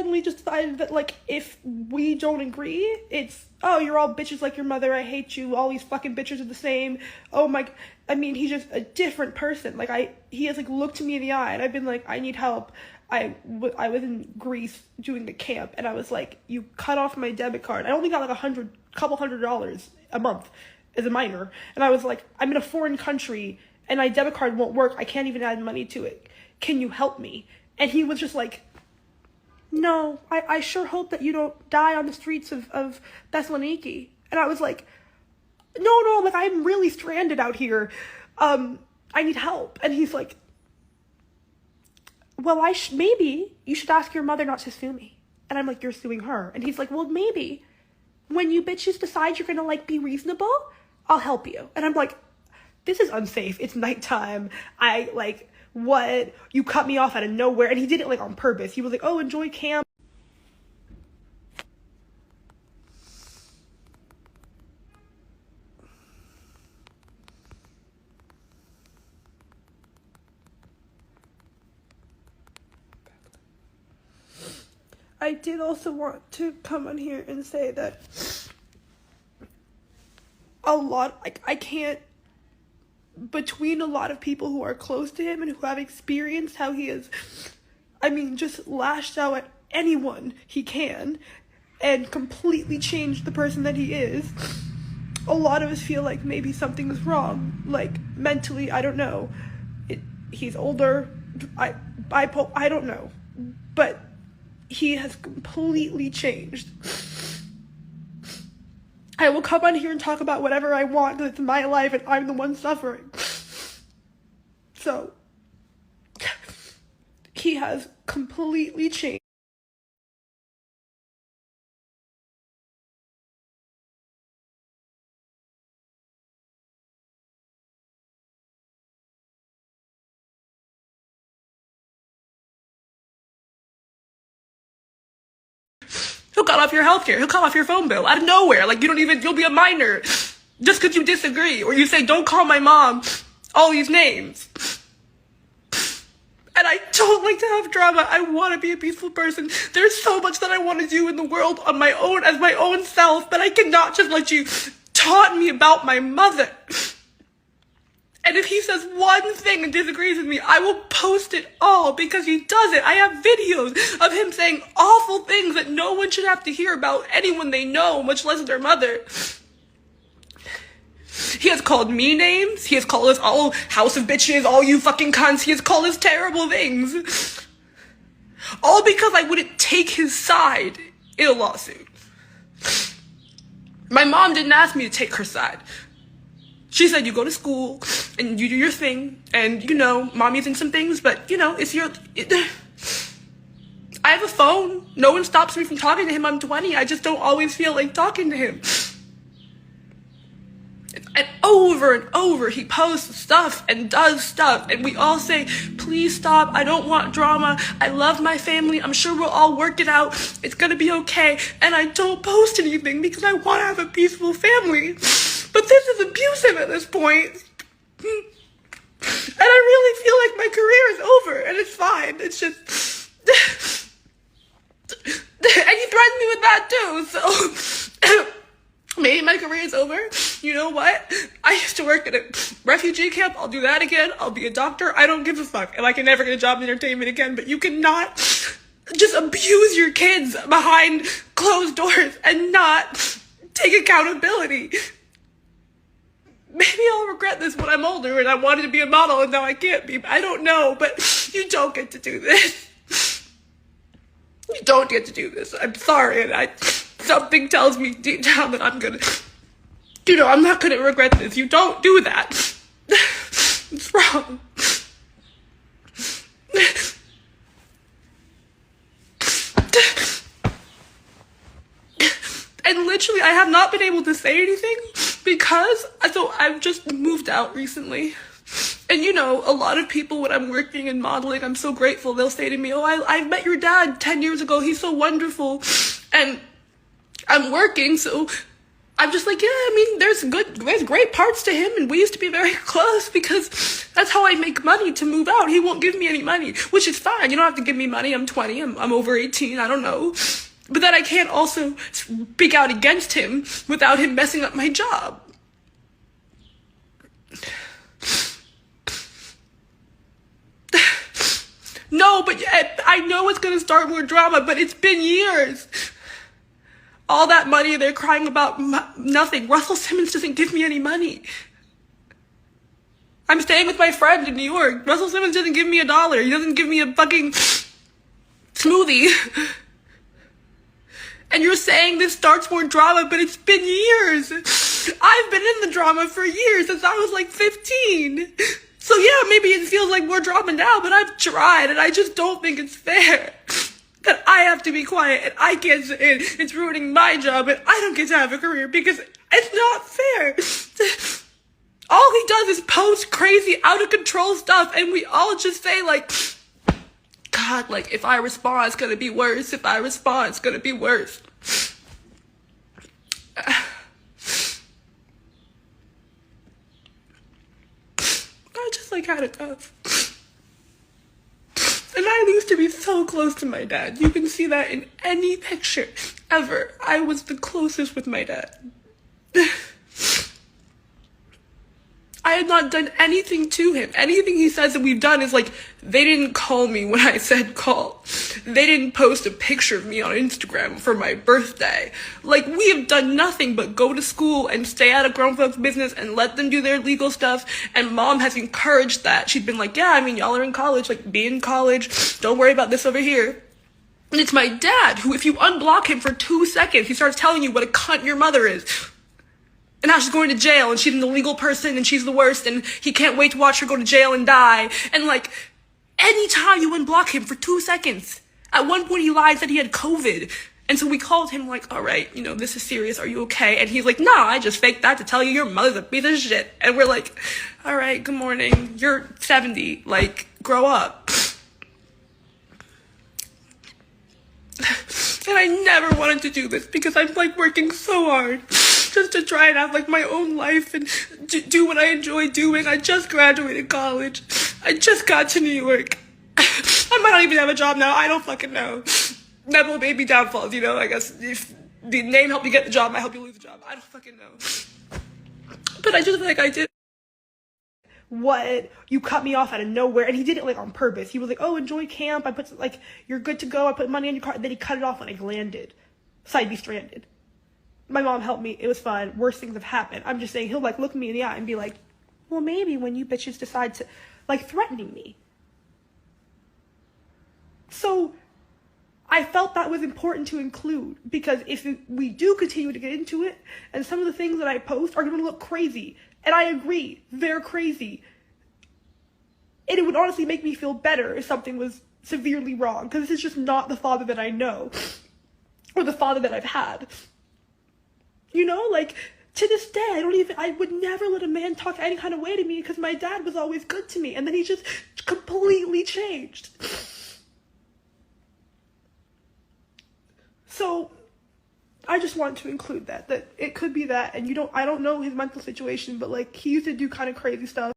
suddenly just decided that, like, if we don't agree, it's, oh, you're all bitches like your mother, I hate you, all these fucking bitches are the same, oh my, I mean, he's just a different person. Like, he has, like, looked me in the eye, and I've been like, I need help. I was in Greece doing the camp, and I was like, you cut off my debit card. I only got, like, couple $100 a month as a minor, and I was like, I'm in a foreign country, and my debit card won't work, I can't even add money to it. Can you help me? And he was just like, no, I sure hope that you don't die on the streets of Thessaloniki. And I was like, no, like, I'm really stranded out here. I need help. And he's like, well, maybe you should ask your mother not to sue me. And I'm like, you're suing her. And he's like, well, maybe when you bitches decide you're gonna, like, be reasonable, I'll help you. And I'm like, this is unsafe. It's nighttime. What? You cut me off out of nowhere. And he did it, like, on purpose. He was like, oh, enjoy camp. I did also want to come on here and say that I can't, between a lot of people who are close to him and who have experienced how he is, just lashed out at anyone he can and completely changed the person that he is. A lot of us feel like maybe something's wrong, like mentally, I don't know. He's older, I don't know, but he has completely changed. I will come on here and talk about whatever I want because it's my life and I'm the one suffering. So, he has completely changed. He'll cut off your healthcare. He'll cut off your phone bill out of nowhere. Like, you'll be a minor just because you disagree. Or you say, don't call my mom all these names. And I don't like to have drama. I want to be a peaceful person. There's so much that I want to do in the world on my own, as my own self, but I cannot just let you taunt me about my mother. And if he says one thing and disagrees with me, I will post it all because he does it. I have videos of him saying awful things that no one should have to hear about anyone they know, much less their mother. He has called me names. He has called us all house of bitches, all you fucking cunts. He has called us terrible things. All because I wouldn't take his side in a lawsuit. My mom didn't ask me to take her side. She said, you go to school, and you do your thing, and, mommy's in some things, but, I have a phone. No one stops me from talking to him. I'm 20. I just don't always feel like talking to him. And over, he posts stuff and does stuff, and we all say, please stop, I don't want drama, I love my family, I'm sure we'll all work it out, it's gonna be okay, and I don't post anything because I want to have a peaceful family. But this is abusive at this point. And I really feel like my career is over, and it's fine. It's just... and he threatened me with that too, so... maybe my career is over. You know what? I used to work at a refugee camp. I'll do that again. I'll be a doctor. I don't give a fuck. And I can never get a job in entertainment again, but you cannot just abuse your kids behind closed doors and not take accountability. Maybe I'll regret this when I'm older and I wanted to be a model and now I can't be. I don't know, but you don't get to do this. You don't get to do this. I'm sorry, and something tells me deep down that I'm not gonna regret this. You don't do that. It's wrong. And literally, I have not been able to say anything because, I've just moved out recently. And a lot of people, when I'm working and modeling, I'm so grateful. They'll say to me, oh, I met your dad 10 years ago. He's so wonderful. And I'm working, so I'm just like, yeah, I mean, there's great parts to him, and we used to be very close because that's how I make money to move out. He won't give me any money, which is fine. You don't have to give me money. I'm 20. I'm over 18. I don't know. But then I can't also speak out against him without him messing up my job. No, but I know it's going to start more drama, but it's been years. All that money, they're crying about nothing. Russell Simmons doesn't give me any money. I'm staying with my friend in New York. Russell Simmons doesn't give me $1. He doesn't give me a fucking smoothie. And you're saying this starts more drama, but it's been years. I've been in the drama for years, since I was like 15. So yeah, maybe it feels like more drama now, but I've tried, and I just don't think it's fair that I have to be quiet and I can't say it. It's ruining my job and I don't get to have a career because it's not fair. All he does is post crazy, out of control stuff, and we all just say like, God, like, if I respond, it's gonna be worse. If I respond, it's gonna be worse. I just like had enough. And I used to be so close to my dad. You can see that in any picture ever. I was the closest with my dad. I had not done anything to him. Anything he says that we've done is like, they didn't call me when I said call. They didn't post a picture of me on Instagram for my birthday. Like, we have done nothing but go to school and stay out of grown folks' business and let them do their legal stuff. And mom has encouraged that. She'd been like, yeah, I mean, y'all are in college, like, be in college. Don't worry about this over here. And it's my dad who, if you unblock him for 2 seconds, he starts telling you what a cunt your mother is. And now she's going to jail, and she's an illegal person, and she's the worst, and he can't wait to watch her go to jail and die. And like, anytime you unblock him for 2 seconds, at one point he lied, said he had COVID. And so we called him like, all right, you know, this is serious, are you okay? And he's like, no, I just faked that to tell you your mother's a piece of shit. And we're like, all right, good morning, you're 70, like, grow up. And I never wanted to do this because I'm like working so hard just to try and have like my own life and do what I enjoy doing. I just graduated college. I just got to New York. I might not even have a job now. I don't fucking know. Never baby downfalls, you know? I guess if the name helped you get the job, might help you lose the job. I don't fucking know. But I just feel like I did. What? You cut me off out of nowhere. And he did it like on purpose. He was like, oh, enjoy camp. I put like, you're good to go. I put money in your car. And then he cut it off when I landed. So I'd be stranded. My mom helped me. It was fun. Worse things have happened. I'm just saying, he'll like look me in the eye and be like, well, maybe when you bitches decide to, like, threatening me. So I felt that was important to include, because if we do continue to get into it, and some of the things that I post are going to look crazy, and I agree, they're crazy, and it would honestly make me feel better if something was severely wrong, because this is just not the father that I know, or the father that I've had. You know, like, to this day, I would never let a man talk any kind of way to me because my dad was always good to me, and then he just completely changed. So I just want to include that it could be that, and I don't know his mental situation, but like, he used to do kind of crazy stuff.